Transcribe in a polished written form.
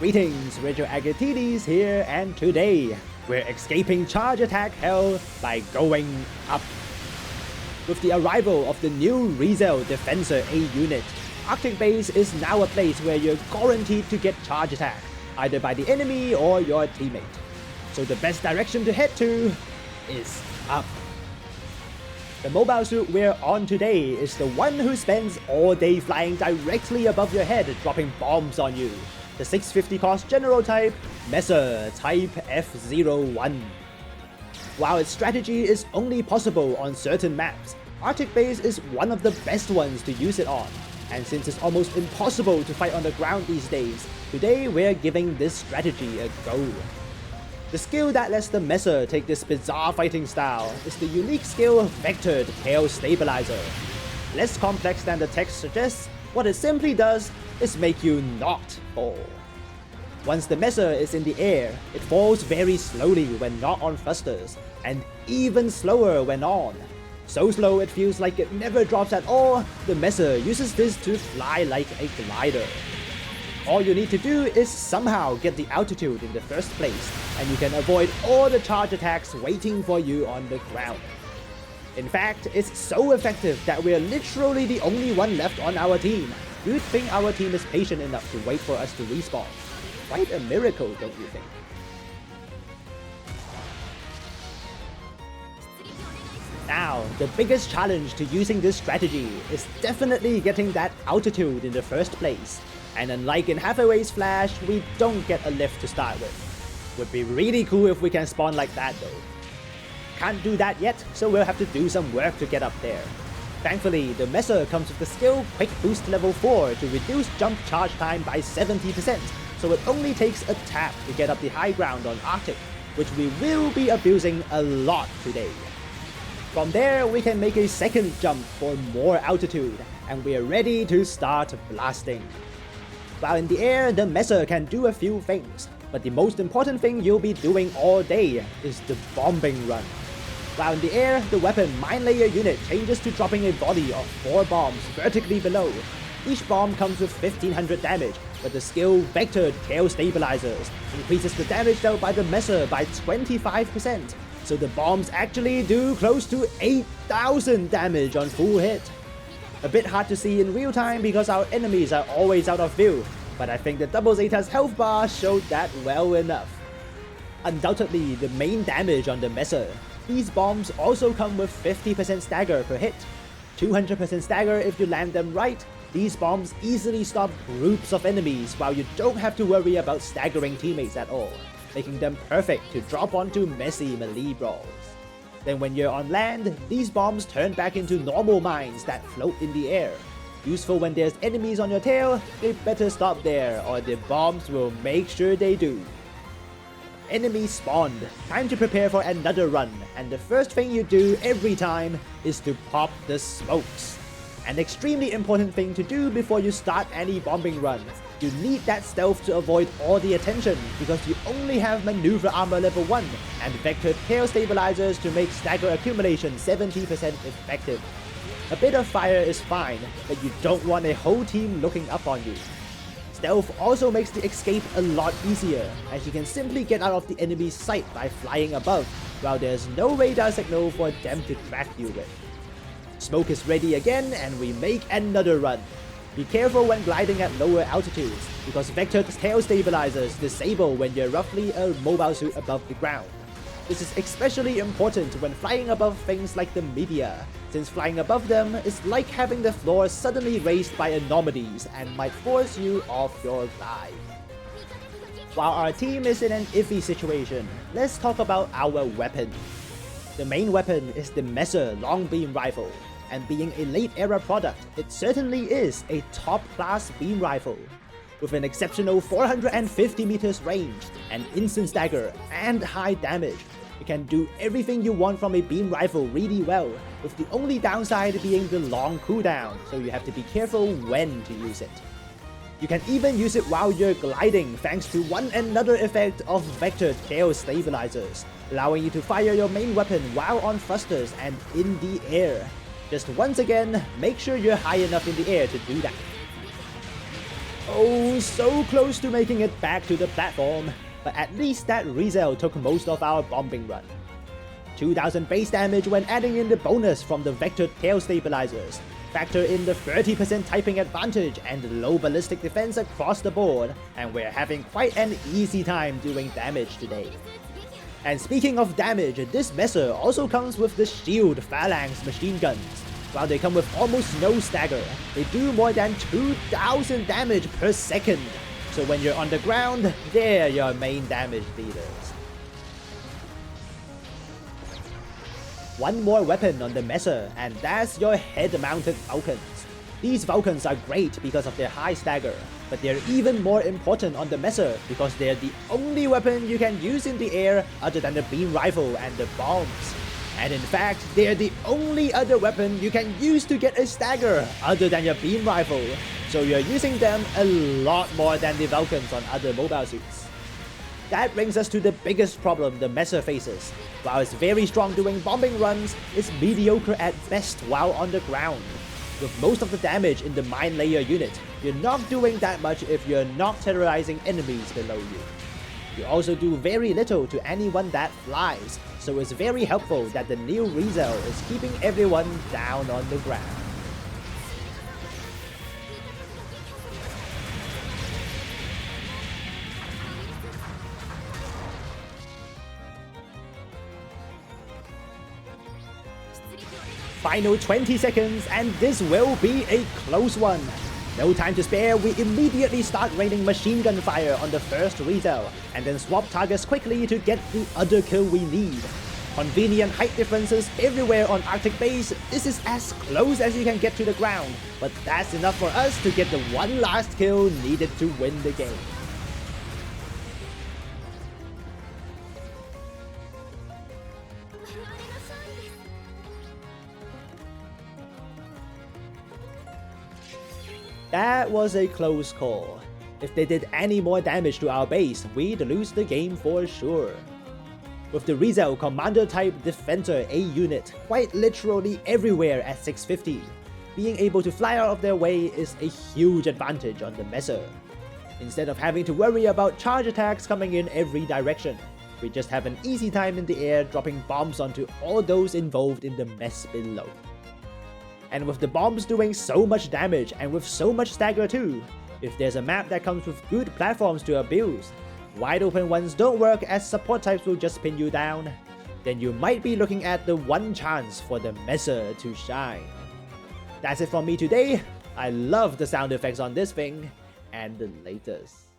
Greetings, Rigil Agateides here, and today we're escaping charge attack hell by going up. With the arrival of the new Rezel Defensor A unit, Arctic Base is now a place where you're guaranteed to get charge attack, either by the enemy or your teammate. So the best direction to head to is up. The mobile suit we're on today is the one who spends all day flying directly above your head, dropping bombs on you. The 650 cost General Type Rezel Type F01. While its strategy is only possible on certain maps, Arctic Base is one of the best ones to use it on. And since it's almost impossible to fight on the ground these days, today we're giving this strategy a go. The skill that lets the Rezel take this bizarre fighting style is the unique skill Vectored Tail Stabilizer. Less complex than the text suggests, what it simply does is make you not fall. Once the Rezel is in the air, it falls very slowly when not on thrusters, and even slower when on. So slow it feels like it never drops at all, the Rezel uses this to fly like a glider. All you need to do is somehow get the altitude in the first place, and you can avoid all the charge attacks waiting for you on the ground. In fact, it's so effective that we're literally the only one left on our team. You'd think our team is patient enough to wait for us to respawn. Quite a miracle, don't you think? Now, the biggest challenge to using this strategy is definitely getting that altitude in the first place. And unlike in Hathaway's Flash, we don't get a lift to start with. Would be really cool if we can spawn like that though. Can't do that yet, so we'll have to do some work to get up there. Thankfully, the Rezel comes with the skill Quick Boost level 4 to reduce jump charge time by 70%, so it only takes a tap to get up the high ground on Arctic, which we will be abusing a lot today. From there, we can make a second jump for more altitude, and we are ready to start blasting. While in the air, the Rezel can do a few things, but the most important thing you'll be doing all day is the bombing run. While in the air, the weapon Mine Layer unit changes to dropping a volley of 4 bombs vertically below. Each bomb comes with 1500 damage, but the skill Vectored Tail Stabilizers increases the damage dealt by the Rezel by 25%, so the bombs actually do close to 8000 damage on full hit. A bit hard to see in real time because our enemies are always out of view, but I think the Double Zeta's health bar showed that well enough. Undoubtedly the main damage on the Rezel. These bombs also come with 50% stagger per hit. 200% stagger if you land them right. These bombs easily stop groups of enemies while you don't have to worry about staggering teammates at all, making them perfect to drop onto messy melee brawls. Then when you're on land, these bombs turn back into normal mines that float in the air. Useful when there's enemies on your tail, they better stop there or the bombs will make sure they do. Enemies spawned. Time to prepare for another run, and the first thing you do every time is to pop the smokes. An extremely important thing to do before you start any bombing run. You need that stealth to avoid all the attention because you only have maneuver armor level 1 and Vectored Tail Stabilizers to make stagger accumulation 70% effective. A bit of fire is fine, but you don't want a whole team looking up on you. Stealth also makes the escape a lot easier, as you can simply get out of the enemy's sight by flying above, while there's no radar signal for them to track you with. Smoke is ready again, and we make another run. Be careful when gliding at lower altitudes, because Vectored Tail Stabilizers disable when you're roughly a mobile suit above the ground. This is especially important when flying above things like the media, since flying above them is like having the floor suddenly raised by anomalies and might force you off your glide. While our team is in an iffy situation, let's talk about our weapon. The main weapon is the Rezel Long Beam Rifle, and being a late era product, it certainly is a top class beam rifle. With an exceptional 450 meters range, an instant stagger, and high damage, you can do everything you want from a beam rifle really well, with the only downside being the long cooldown, so you have to be careful when to use it. You can even use it while you're gliding thanks to one another effect of Vectored Tail Stabilizers, allowing you to fire your main weapon while on thrusters and in the air. Just once again, make sure you're high enough in the air to do that. Oh, so close to making it back to the platform, but at least that Rezel took most of our bombing run. 2000 base damage when adding in the bonus from the vector tail stabilizers, factor in the 30% typing advantage and low ballistic defense across the board, and we're having quite an easy time doing damage today. And speaking of damage, this Messer also comes with the Shield Phalanx machine guns. While they come with almost no stagger, they do more than 2000 damage per second. So when you're on the ground, they're your main damage dealers. One more weapon on the Messer, and that's your head-mounted Falcons. These Falcons are great because of their high stagger, but they're even more important on the Messer because they're the only weapon you can use in the air other than the beam rifle and the bombs. And in fact, they're the only other weapon you can use to get a stagger other than your beam rifle, so you're using them a lot more than the Falcons on other mobile suits. That brings us to the biggest problem the Messer faces. While it's very strong doing bombing runs, it's mediocre at best while on the ground. With most of the damage in the mine layer unit, you're not doing that much if you're not terrorizing enemies below you. You also do very little to anyone that flies, so it's very helpful that the new Rezel is keeping everyone down on the ground. Final 20 seconds and this will be a close one. No time to spare, we immediately start raining machine gun fire on the first Rezel, and then swap targets quickly to get the other kill we need. Convenient height differences everywhere on Arctic base, this is as close as you can get to the ground, but that's enough for us to get the one last kill needed to win the game. That was a close call. If they did any more damage to our base, we'd lose the game for sure. With the Rezel Commander type Defender A unit quite literally everywhere at 650, being able to fly out of their way is a huge advantage on the Messer. Instead of having to worry about charge attacks coming in every direction, we just have an easy time in the air dropping bombs onto all those involved in the mess below. And with the bombs doing so much damage and with so much stagger too, if there's a map that comes with good platforms to abuse, wide open ones don't work as support types will just pin you down, then you might be looking at the one chance for the Messer to shine. That's it from me today. I love the sound effects on this thing, and the latest.